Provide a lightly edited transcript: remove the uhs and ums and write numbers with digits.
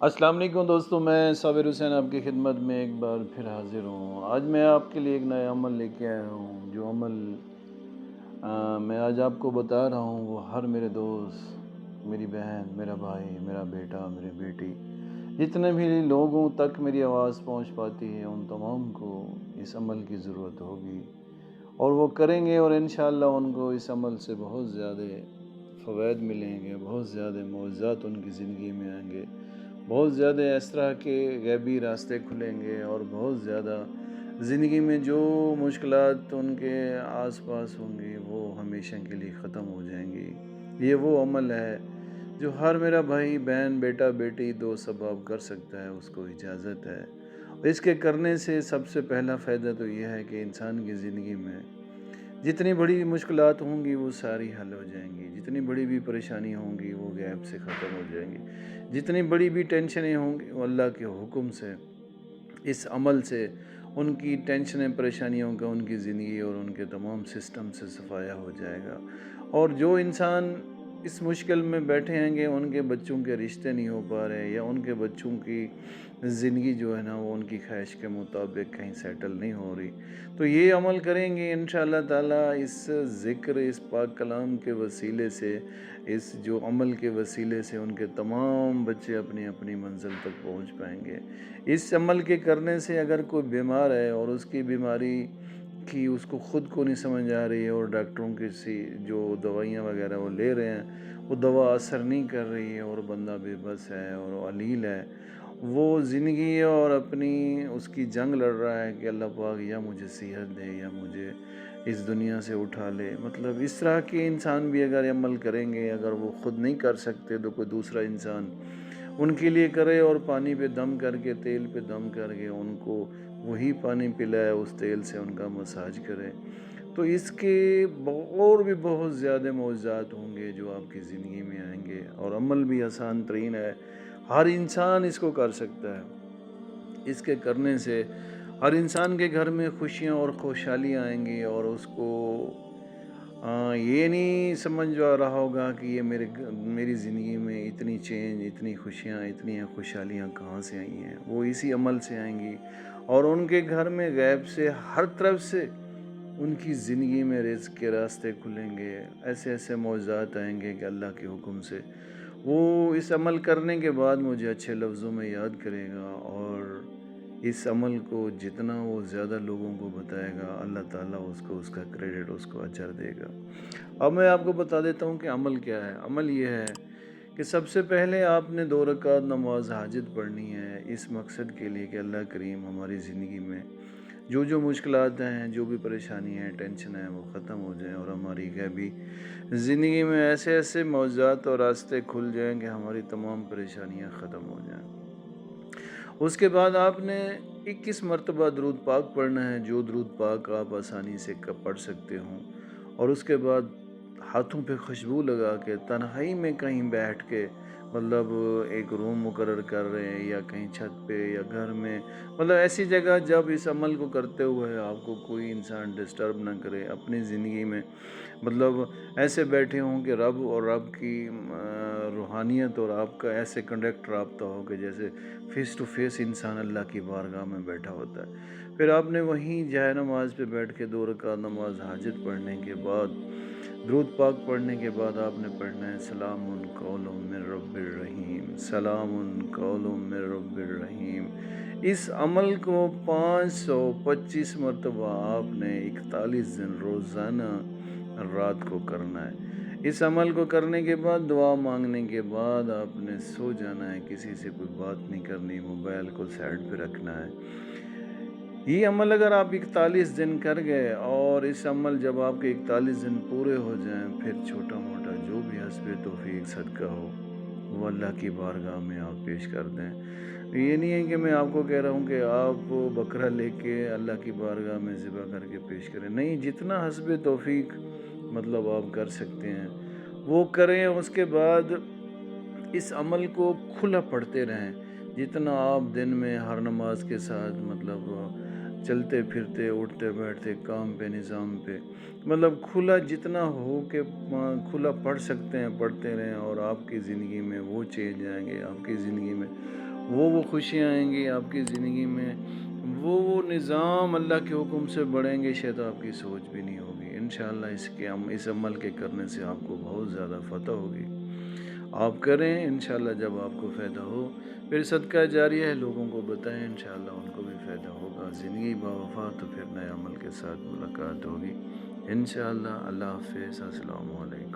السلام علیکم دوستوں، میں صابر حسین آپ کی خدمت میں ایک بار پھر حاضر ہوں۔ آج میں آپ کے لیے ایک نیا عمل لے کے آیا ہوں، جو عمل میں آج آپ کو بتا رہا ہوں وہ ہر میرے دوست، میری بہن، میرا بھائی، میرا بیٹا، میری بیٹی، جتنے بھی لوگوں تک میری آواز پہنچ پاتی ہے ان تمام کو اس عمل کی ضرورت ہوگی، اور وہ کریں گے اور انشاءاللہ ان کو اس عمل سے بہت زیادہ فوائد ملیں گے، بہت زیادہ معجزات ان کی زندگی میں آئیں گے، بہت زیادہ اس طرح کے غیبی راستے کھلیں گے، اور بہت زیادہ زندگی میں جو مشکلات ان کے آس پاس ہوں گی وہ ہمیشہ کے لیے ختم ہو جائیں گی۔ یہ وہ عمل ہے جو ہر میرا بھائی، بہن، بیٹا، بیٹی، دوست سب آپ کر سکتا ہے، اس کو اجازت ہے۔ اس کے کرنے سے سب سے پہلا فائدہ تو یہ ہے کہ انسان کی زندگی میں جتنی بڑی مشکلات ہوں گی وہ ساری حل ہو جائیں گی، جتنی بڑی بھی پریشانی ہوں گی وہ غیب سے ختم ہو جائیں گی، جتنی بڑی بھی ٹینشنیں ہوں گی وہ اللہ کے حکم سے، اس عمل سے ان کی ٹینشنیں، پریشانیوں کا ان کی زندگی اور ان کے تمام سسٹم سے صفایا ہو جائے گا۔ اور جو انسان اس مشکل میں بیٹھے ہیں کہ ان کے بچوں کے رشتے نہیں ہو پا رہے، یا ان کے بچوں کی زندگی جو ہے نا وہ ان کی خواہش کے مطابق کہیں سیٹل نہیں ہو رہی، تو یہ عمل کریں گے انشاءاللہ تعالیٰ، اس ذکر، اس پاک کلام کے وسیلے سے، اس جو عمل کے وسیلے سے ان کے تمام بچے اپنی اپنی منزل تک پہنچ پائیں گے۔ اس عمل کے کرنے سے اگر کوئی بیمار ہے اور اس کی بیماری کی اس کو خود کو نہیں سمجھ آ رہی ہے، اور ڈاکٹروں کی جو دوائیاں وغیرہ وہ لے رہے ہیں وہ دوا اثر نہیں کر رہی ہے، اور بندہ بے بس ہے اور علیل ہے، وہ زندگی اور اپنی اس کی جنگ لڑ رہا ہے کہ اللہ پاک یا مجھے صحت دے یا مجھے اس دنیا سے اٹھا لے۔ مطلب اس طرح کے انسان بھی اگر عمل کریں گے، اگر وہ خود نہیں کر سکتے تو کوئی دوسرا انسان ان کے لیے کرے، اور پانی پہ دم کر کے، تیل پہ دم کر کے ان کو وہی پانی پلائے، اس تیل سے ان کا مساج کرے، تو اس کے اور بھی بہت زیادہ معجزات ہوں گے جو آپ کی زندگی میں آئیں گے۔ اور عمل بھی آسان ترین ہے، ہر انسان اس کو کر سکتا ہے۔ اس کے کرنے سے ہر انسان کے گھر میں خوشیاں اور خوشحالیاں آئیں گی، اور اس کو یہ نہیں سمجھ آ رہا ہوگا کہ یہ میری زندگی میں اتنی چینج، اتنی خوشیاں، اتنی خوشحالیاں کہاں سے آئی ہیں، وہ اسی عمل سے آئیں گی، اور ان کے گھر میں غیب سے ہر طرف سے ان کی زندگی میں رزق کے راستے کھلیں گے، ایسے ایسے معجزات آئیں گے کہ اللہ کے حکم سے وہ اس عمل کرنے کے بعد مجھے اچھے لفظوں میں یاد کرے گا، اور اس عمل کو جتنا وہ زیادہ لوگوں کو بتائے گا اللہ تعالیٰ اس کو اس کا کریڈٹ، اس کو اجر دے گا۔ اب میں آپ کو بتا دیتا ہوں کہ عمل کیا ہے۔ عمل یہ ہے کہ سب سے پہلے آپ نے 2 رکعت نماز حاجت پڑھنی ہے، اس مقصد کے لیے کہ اللہ کریم ہماری زندگی میں جو مشکلات ہیں، جو بھی پریشانی ہیں، ٹینشن ہیں، وہ ختم ہو جائیں، اور ہماری غیبی زندگی میں ایسے ایسے معجزات اور راستے کھل جائیں کہ ہماری تمام پریشانیاں ختم ہو جائیں۔ اس کے بعد آپ نے 21 مرتبہ درود پاک پڑھنا ہے، جو درود پاک آپ آسانی سے پڑھ سکتے ہوں، اور اس کے بعد ہاتھوں پہ خوشبو لگا کے تنہائی میں کہیں بیٹھ کے، مطلب ایک روم مقرر کر رہے ہیں یا کہیں چھت پہ یا گھر میں، مطلب ایسی جگہ جب اس عمل کو کرتے ہوئے آپ کو کوئی انسان ڈسٹرب نہ کرے اپنی زندگی میں، مطلب ایسے بیٹھے ہوں کہ رب اور رب کی روحانیت اور آپ کا ایسے کنڈکٹ رابطہ ہو کہ جیسے فیس ٹو فیس انسان اللہ کی بارگاہ میں بیٹھا ہوتا ہے۔ پھر آپ نے وہیں جائے نماز پہ بیٹھ کے 2 رکعت نماز حاجت پڑھنے کے بعد، درود پاک پڑھنے کے بعد آپ نے پڑھنا ہے سلام قول من رب الرحیم، سلام قول من رب الرحیم۔ اس عمل کو 525 مرتبہ آپ نے 41 دن روزانہ رات کو کرنا ہے۔ اس عمل کو کرنے کے بعد، دعا مانگنے کے بعد آپ نے سو جانا ہے، کسی سے کوئی بات نہیں کرنی، موبائل کو سائڈ پہ رکھنا ہے۔ یہ عمل اگر آپ 41 دن کر گئے، اور اس عمل جب آپ کے 41 دن پورے ہو جائیں، پھر چھوٹا موٹا جو بھی حسب توفیق صدقہ ہو وہ اللہ کی بارگاہ میں آپ پیش کر دیں۔ یہ نہیں ہے کہ میں آپ کو کہہ رہا ہوں کہ آپ بکرا لے کے اللہ کی بارگاہ میں ذبح کر کے پیش کریں، نہیں، جتنا حسب توفیق مطلب آپ کر سکتے ہیں وہ کریں۔ اس کے بعد اس عمل کو کھلا پڑھتے رہیں، جتنا آپ دن میں ہر نماز کے ساتھ، مطلب چلتے پھرتے، اٹھتے بیٹھتے، کام پہ، نظام پہ، مطلب کھلا جتنا ہو کہ کھلا پڑھ سکتے ہیں پڑھتے رہیں، اور آپ کی زندگی میں وہ چینج آئیں گے، آپ کی زندگی میں وہ خوشیاں آئیں گی آپ کی زندگی میں، وہ نظام اللہ کے حکم سے بڑھیں گے، شاید آپ کی سوچ بھی نہیں ہوگی۔ انشاءاللہ اس عمل کے کرنے سے آپ کو بہت زیادہ فتح ہوگی۔ آپ کریں انشاءاللہ، جب آپ کو فائدہ ہو پھر صدقہ جاریہ ہے، لوگوں کو بتائیں، انشاءاللہ ان کو بھی فائدہ ہوگا۔ زندگی با وفا، تو پھر نئے عمل کے ساتھ ملاقات ہوگی انشاءاللہ۔ اللہ حافظ، السلام علیکم۔